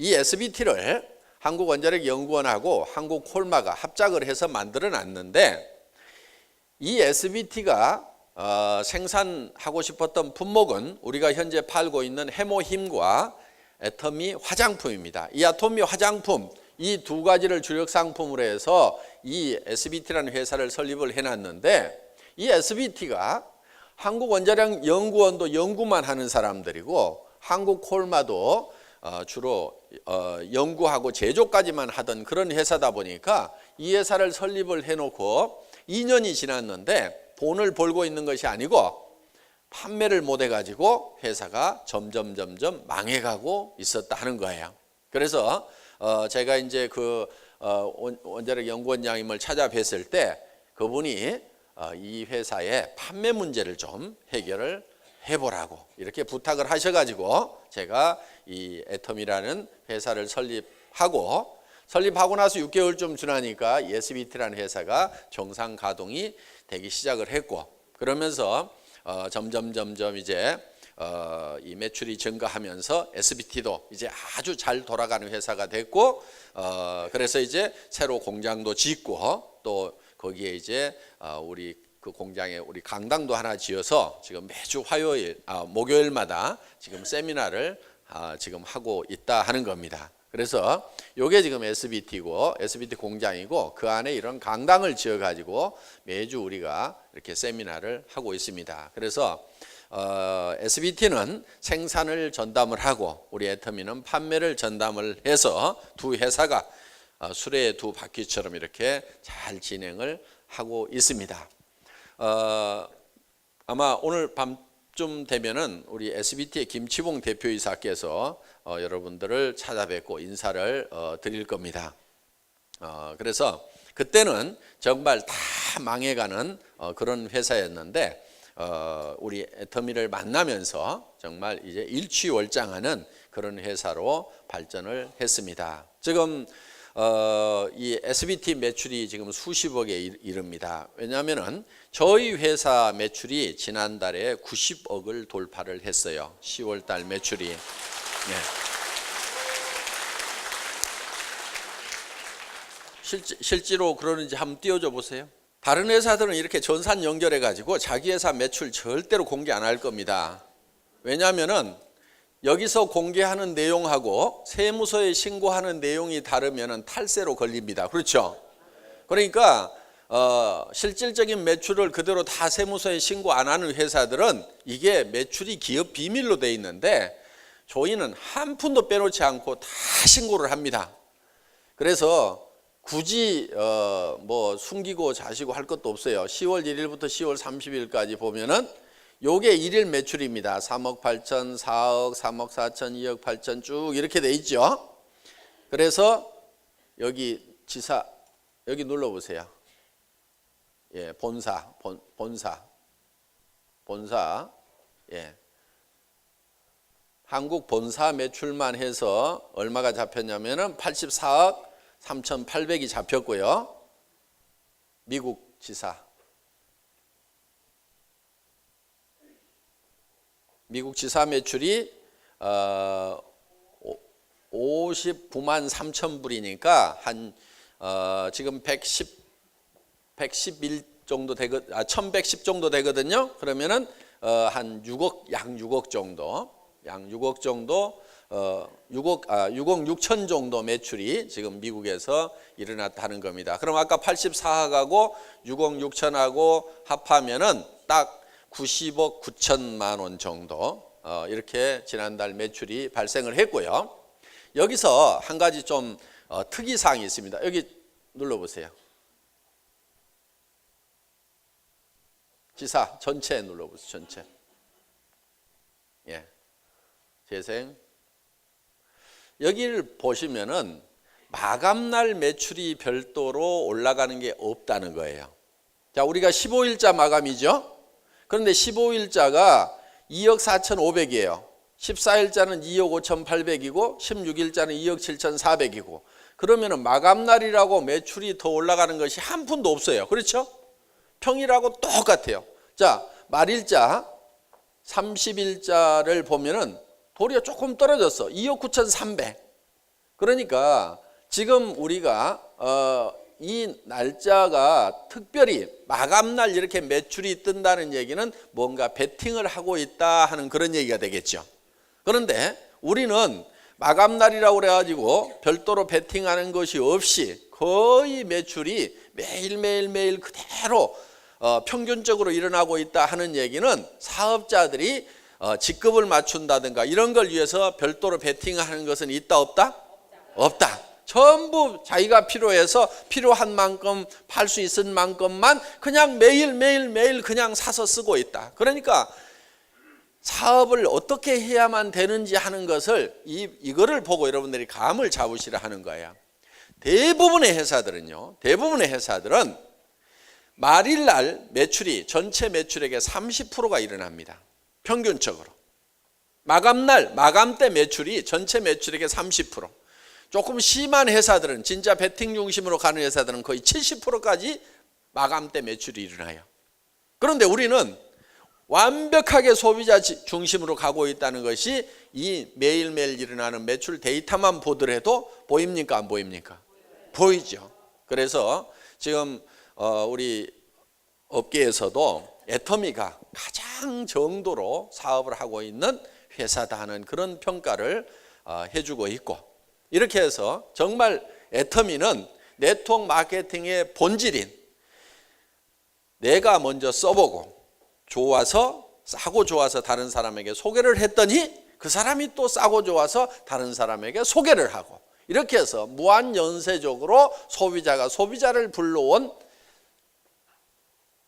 이 SBT를 한국원자력연구원하고 한국콜마가 합작을 해서 만들어 놨는데, 이 SBT가 생산하고 싶었던 품목은 우리가 현재 팔고 있는 해모힘과 애터미 화장품입니다. 이 애터미 화장품, 이 두 가지를 주력 상품으로 해서 이 SBT라는 회사를 설립을 해놨는데, 이 SBT가 한국원자력연구원도 연구만 하는 사람들이고 한국콜마도 주로 연구하고 제조까지만 하던 그런 회사다 보니까 이 회사를 설립을 해놓고 2년이 지났는데 돈을 벌고 있는 것이 아니고 판매를 못 해가지고 회사가 점점 망해가고 있었다 하는 거예요. 그래서 제가 이제 그 원자력연구원장님을 찾아뵀을 때 그분이 이 회사의 판매 문제를 좀 해결을 해보라고 이렇게 부탁을 하셔가지고 제가 이 애텀이라는 회사를 설립하고 나서 6개월쯤 지나니까 SBT라는 회사가 정상 가동이 되기 시작을 했고, 그러면서 점점 이제 이 매출이 증가하면서 SBT도 이제 아주 잘 돌아가는 회사가 됐고, 그래서 이제 새로 공장도 짓고 또 거기에 이제 우리 그 공장에 우리 강당도 하나 지어서 지금 매주 목요일마다 지금 세미나를 지금 하고 있다 하는 겁니다. 그래서 요게 지금 SBT고 SBT 공장이고 그 안에 이런 강당을 지어 가지고 매주 우리가 이렇게 세미나를 하고 있습니다. 그래서 SBT는 생산을 전담을 하고 우리 애터미는 판매를 전담을 해서 두 회사가 수레의 두 바퀴처럼 이렇게 잘 진행을 하고 있습니다. 아마 오늘 밤쯤 되면은 우리 SBT의 김치봉 대표이사께서 여러분들을 찾아뵙고 인사를 드릴 겁니다. 그래서 그때는 정말 다 망해가는 그런 회사였는데 우리 애터미를 만나면서 정말 이제 일취월장하는 그런 회사로 발전을 했습니다. 지금 이 SBT 매출이 지금 수십억에 이릅니다. 왜냐하면은 저희 회사 매출이 지난달에 90억을 돌파를 했어요. 10월달 매출이. 네. 실제로 그러는지 한번 띄워줘 보세요. 다른 회사들은 이렇게 전산 연결해 가지고 자기 회사 매출 절대로 공개 안 할 겁니다. 왜냐하면은 여기서 공개하는 내용하고 세무서에 신고하는 내용이 다르면 탈세로 걸립니다. 그렇죠? 그러니까 실질적인 매출을 그대로 다 세무서에 신고 안 하는 회사들은 이게 매출이 기업 비밀로 돼 있는데 저희는 한 푼도 빼놓지 않고 다 신고를 합니다. 그래서 굳이 뭐 숨기고 자시고 할 것도 없어요. 10월 1일부터 10월 30일까지 보면은 요게 1일 매출입니다. 3억 8천, 4억, 3억 4천, 2억 8천 쭉 이렇게 돼 있죠. 그래서 여기 지사 여기 눌러 보세요. 예, 본사. 예. 한국 본사 매출만 해서 얼마가 잡혔냐면은 84억 3,800이 잡혔고요. 미국 지사. 미국 지사 매출이 59만 3천 불이니까 한 지금 111 정도 되거든, 1110 정도 되거든요. 그러면은 한 6억, 약 6억 정도, 약 6억 정도, 6억 6천 정도 매출이 지금 미국에서 일어났다는 겁니다. 그럼 아까 84억하고 6억 6천하고 합하면은 딱 90억 9천만 원 정도 이렇게 지난달 매출이 발생을 했고요. 여기서 한 가지 좀 특이사항이 있습니다. 여기 눌러보세요. 지사 전체 눌러보세요. 전체. 예, 재생. 여기를 보시면은 마감날 매출이 별도로 올라가는 게 없다는 거예요. 자, 우리가 15일자 마감이죠. 그런데 15일자가 2억 4,500이에요. 14일자는 2억 5,800이고 16일자는 2억 7,400이고 그러면 마감날이라고 매출이 더 올라가는 것이 한 푼도 없어요. 그렇죠? 평일하고 똑같아요. 자, 말일자 30일자를 보면은 도리어 조금 떨어졌어. 2억 9,300. 그러니까 지금 우리가 이 날짜가 특별히 마감날 이렇게 매출이 뜬다는 얘기는 뭔가 베팅을 하고 있다 하는 그런 얘기가 되겠죠. 그런데 우리는 마감날이라고 그래가지고 별도로 베팅하는 것이 없이 거의 매출이 매일 그대로 평균적으로 일어나고 있다 하는 얘기는 사업자들이 직급을 맞춘다든가 이런 걸 위해서 별도로 베팅하는 것은 있다 없다? 없다. 전부 자기가 필요해서 필요한 만큼 팔 수 있을 만큼만 그냥 매일 그냥 사서 쓰고 있다. 그러니까 사업을 어떻게 해야만 되는지 하는 것을 이거를 보고 여러분들이 감을 잡으시라 하는 거예요. 대부분의 회사들은 말일날 매출이 전체 매출액의 30%가 일어납니다. 평균적으로. 마감날, 마감 때 매출이 전체 매출액의 30%. 조금 심한 회사들은 진짜 베팅 중심으로 가는 회사들은 거의 70%까지 마감 때 매출이 일어나요. 그런데 우리는 완벽하게 소비자 중심으로 가고 있다는 것이 이 매일매일 일어나는 매출 데이터만 보더라도 보입니까? 안 보입니까? 보이죠. 그래서 지금 우리 업계에서도 애터미가 가장 정도로 사업을 하고 있는 회사다 하는 그런 평가를 해주고 있고, 이렇게 해서 정말 애터미는 네트워크 마케팅의 본질인 내가 먼저 써보고 싸고 좋아서 다른 사람에게 소개를 했더니 그 사람이 또 싸고 좋아서 다른 사람에게 소개를 하고, 이렇게 해서 무한연쇄적으로 소비자가 소비자를 불러온,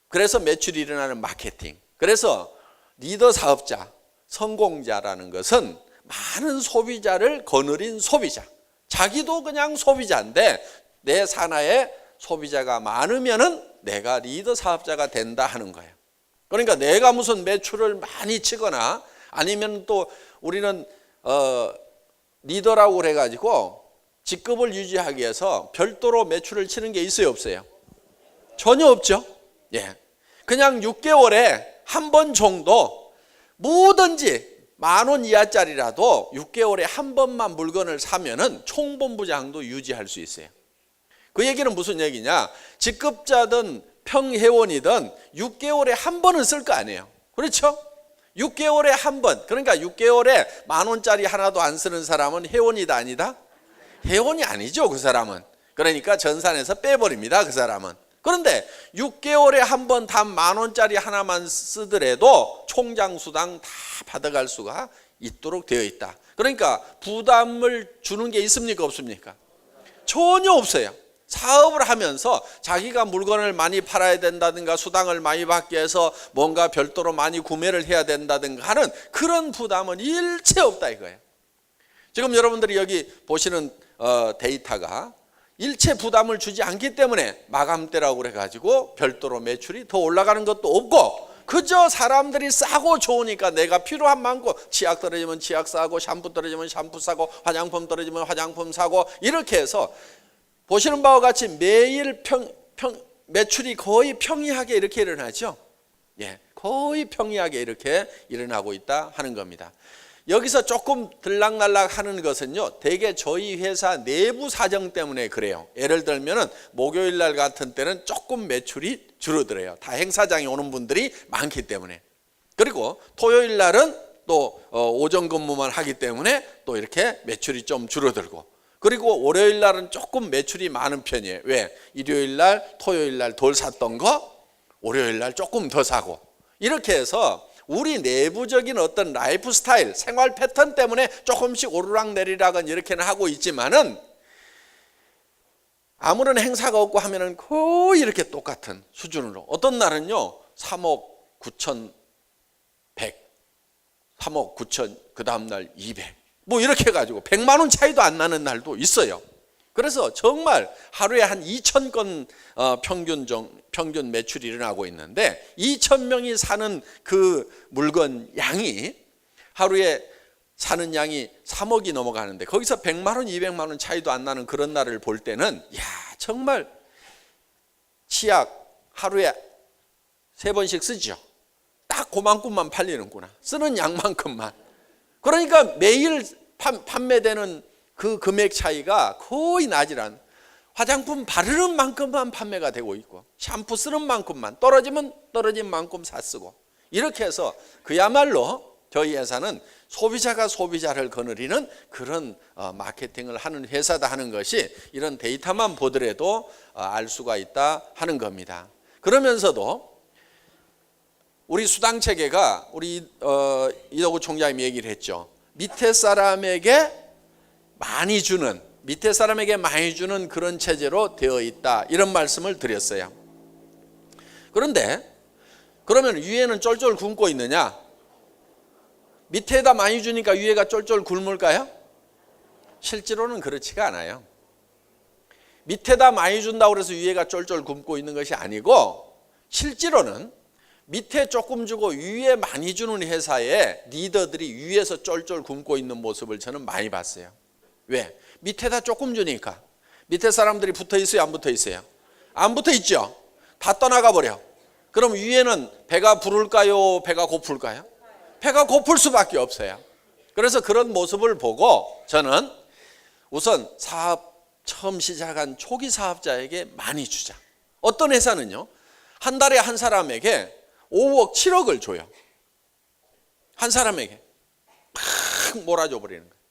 그래서 매출이 일어나는 마케팅. 그래서 리더 사업자, 성공자라는 것은 많은 소비자를 거느린 소비자, 자기도 그냥 소비자인데 내 산하에 소비자가 많으면은 내가 리더 사업자가 된다 하는 거예요. 그러니까 내가 무슨 매출을 많이 치거나 아니면 또 우리는 리더라고 그래가지고 직급을 유지하기 위해서 별도로 매출을 치는 게 있어요, 없어요? 전혀 없죠. 예, 그냥 6개월에 한 번 정도 뭐든지 10,000원 이하짜리라도 6개월에 한 번만 물건을 사면은 총본부장도 유지할 수 있어요. 그 얘기는 무슨 얘기냐? 직급자든 평회원이든 6개월에 한 번은 쓸 거 아니에요. 그렇죠? 6개월에 한 번. 그러니까 6개월에 10,000원짜리 하나도 안 쓰는 사람은 회원이다 아니다? 회원이 아니죠, 그 사람은. 그러니까 전산에서 빼버립니다, 그 사람은. 그런데 6개월에 한 번 단 10,000원짜리 하나만 쓰더라도 총장수당 다 받아갈 수가 있도록 되어 있다. 그러니까 부담을 주는 게 있습니까, 없습니까? 전혀 없어요. 사업을 하면서 자기가 물건을 많이 팔아야 된다든가 수당을 많이 받기 위해서 뭔가 별도로 많이 구매를 해야 된다든가 하는 그런 부담은 일체 없다 이거예요. 지금 여러분들이 여기 보시는 데이터가 일체 부담을 주지 않기 때문에 마감대라고 그래가지고 별도로 매출이 더 올라가는 것도 없고, 그저 사람들이 싸고 좋으니까 내가 필요한 만큼 치약 떨어지면 치약 사고, 샴푸 떨어지면 샴푸 사고, 화장품 떨어지면 화장품 사고, 이렇게 해서 보시는 바와 같이 매일 매출이 거의 평이하게 이렇게 일어나죠. 예, 거의 평이하게 이렇게 일어나고 있다 하는 겁니다. 여기서 조금 들락날락 하는 것은요, 대개 저희 회사 내부 사정 때문에 그래요. 예를 들면은 목요일 날 같은 때는 조금 매출이 줄어들어요. 다 행사장에 오는 분들이 많기 때문에. 그리고 토요일 날은 또 오전 근무만 하기 때문에 또 이렇게 매출이 좀 줄어들고, 그리고 월요일 날은 조금 매출이 많은 편이에요. 왜? 일요일 날, 토요일 날 덜 샀던 거 월요일 날 조금 더 사고, 이렇게 해서 우리 내부적인 어떤 라이프 스타일, 생활 패턴 때문에 조금씩 오르락내리락은 이렇게는 하고 있지만은 아무런 행사가 없고 하면은 거의 이렇게 똑같은 수준으로, 어떤 날은요 3억 9,100, 3억 9천, 그 다음 날 200, 뭐 이렇게 해가지고 100만 원 차이도 안 나는 날도 있어요. 그래서 정말 하루에 한 2,000건 평균 매출이 일어나고 있는데, 2,000명이 사는 그 물건 양이 하루에 사는 양이 3억이 넘어가는데 거기서 100만 원, 200만 원 차이도 안 나는 그런 날을 볼 때는 정말 치약 하루에 3번씩 쓰죠. 딱 그만큼만 팔리는구나. 쓰는 양만큼만. 그러니까 매일 판매되는 그 금액 차이가 거의 나질 않아요. 화장품 바르는 만큼만 판매가 되고 있고 샴푸 쓰는 만큼만 떨어지면 떨어진 만큼 사 쓰고 이렇게 해서 그야말로 저희 회사는 소비자가 소비자를 거느리는 그런 마케팅을 하는 회사다 하는 것이 이런 데이터만 보더라도 알 수가 있다 하는 겁니다. 그러면서도 우리 수당체계가 우리 이덕우 총장님이 얘기를 했죠. 밑에 사람에게 많이 주는 그런 체제로 되어 있다 이런 말씀을 드렸어요. 그런데 그러면 위에는 쫄쫄 굶고 있느냐? 밑에다 많이 주니까 위에가 쫄쫄 굶을까요? 실제로는 그렇지가 않아요. 밑에다 많이 준다고 해서 위에가 쫄쫄 굶고 있는 것이 아니고 실제로는 밑에 조금 주고 위에 많이 주는 회사의 리더들이 위에서 쫄쫄 굶고 있는 모습을 저는 많이 봤어요. 왜? 밑에다 조금 주니까. 밑에 사람들이 붙어 있어요? 안 붙어 있어요? 안 붙어 있죠? 다 떠나가 버려. 그럼 위에는 배가 부를까요? 배가 고플까요? 배가 고플 수밖에 없어요. 그래서 그런 모습을 보고 저는 우선 사업 처음 시작한 초기 사업자에게 많이 주자. 어떤 회사는요, 한 달에 한 사람에게 5억, 7억을 줘요. 한 사람에게 막 몰아줘 버리는 거예요.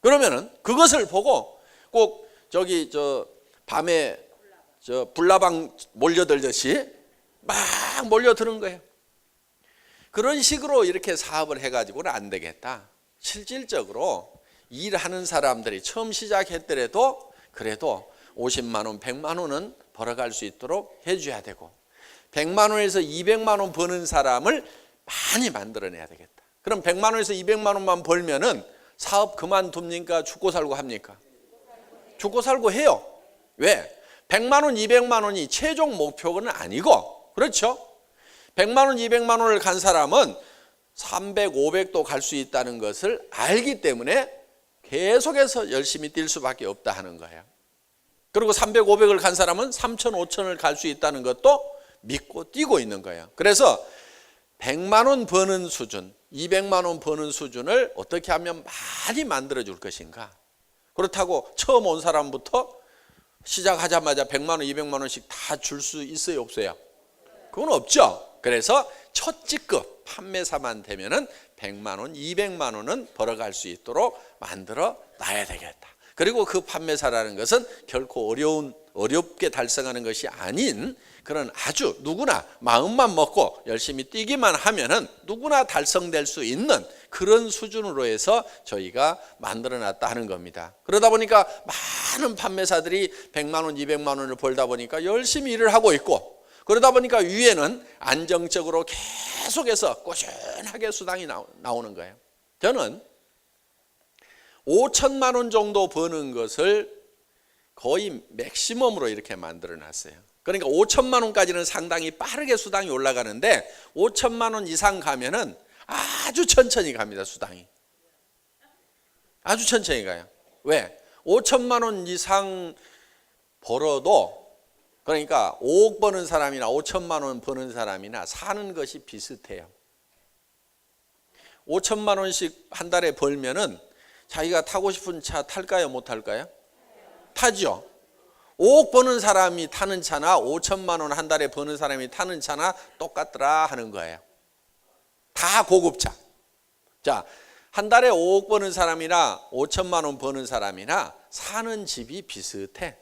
그러면은 그것을 보고 꼭 밤에 불나방 몰려들듯이 막 몰려드는 거예요. 그런 식으로 이렇게 사업을 해가지고는 안 되겠다. 실질적으로 일하는 사람들이 처음 시작했더라도 그래도 50만 원, 100만 원은 벌어갈 수 있도록 해줘야 되고 100만 원에서 200만 원 버는 사람을 많이 만들어내야 되겠다. 그럼 100만 원에서 200만 원만 벌면은 사업 그만둡니까? 죽고 살고 합니까? 죽고 살고 해요. 왜? 100만 원, 200만 원이 최종 목표는 아니고 그렇죠? 100만 원, 200만 원을 간 사람은 300, 500도 갈 수 있다는 것을 알기 때문에 계속해서 열심히 뛸 수밖에 없다 하는 거예요. 그리고 300, 500을 간 사람은 3천, 5천을 갈 수 있다는 것도 믿고 뛰고 있는 거예요. 그래서 100만 원 버는 수준, 200만 원 버는 수준을 어떻게 하면 많이 만들어 줄 것인가. 그렇다고 처음 온 사람부터 시작하자마자 100만 원, 200만 원씩 다 줄 수 있어요, 없어요? 그건 없죠. 그래서 첫 직급 판매사만 되면은 100만 원, 200만 원은 벌어갈 수 있도록 만들어 놔야 되겠다. 그리고 그 판매사라는 것은 결코 어렵게 달성하는 것이 아닌 그런 아주 누구나 마음만 먹고 열심히 뛰기만 하면은 누구나 달성될 수 있는 그런 수준으로 해서 저희가 만들어 놨다 하는 겁니다. 그러다 보니까 많은 판매사들이 100만 원, 200만 원을 벌다 보니까 열심히 일을 하고 있고 그러다 보니까 위에는 안정적으로 계속해서 꾸준하게 수당이 나오는 거예요. 저는 5천만 원 정도 버는 것을 거의 맥시멈으로 이렇게 만들어 놨어요. 그러니까 5천만 원까지는 상당히 빠르게 수당이 올라가는데 5천만 원 이상 가면은 아주 천천히 갑니다. 수당이 아주 천천히 가요. 왜? 5천만 원 이상 벌어도 그러니까 5억 버는 사람이나 5천만 원 버는 사람이나 사는 것이 비슷해요. 5천만 원씩 한 달에 벌면은 자기가 타고 싶은 차 탈까요? 못 탈까요? 타죠. 5억 버는 사람이 타는 차나 5천만 원 한 달에 버는 사람이 타는 차나 똑같더라 하는 거예요. 다 고급차. 자, 한 달에 5억 버는 사람이나 5천만 원 버는 사람이나 사는 집이 비슷해.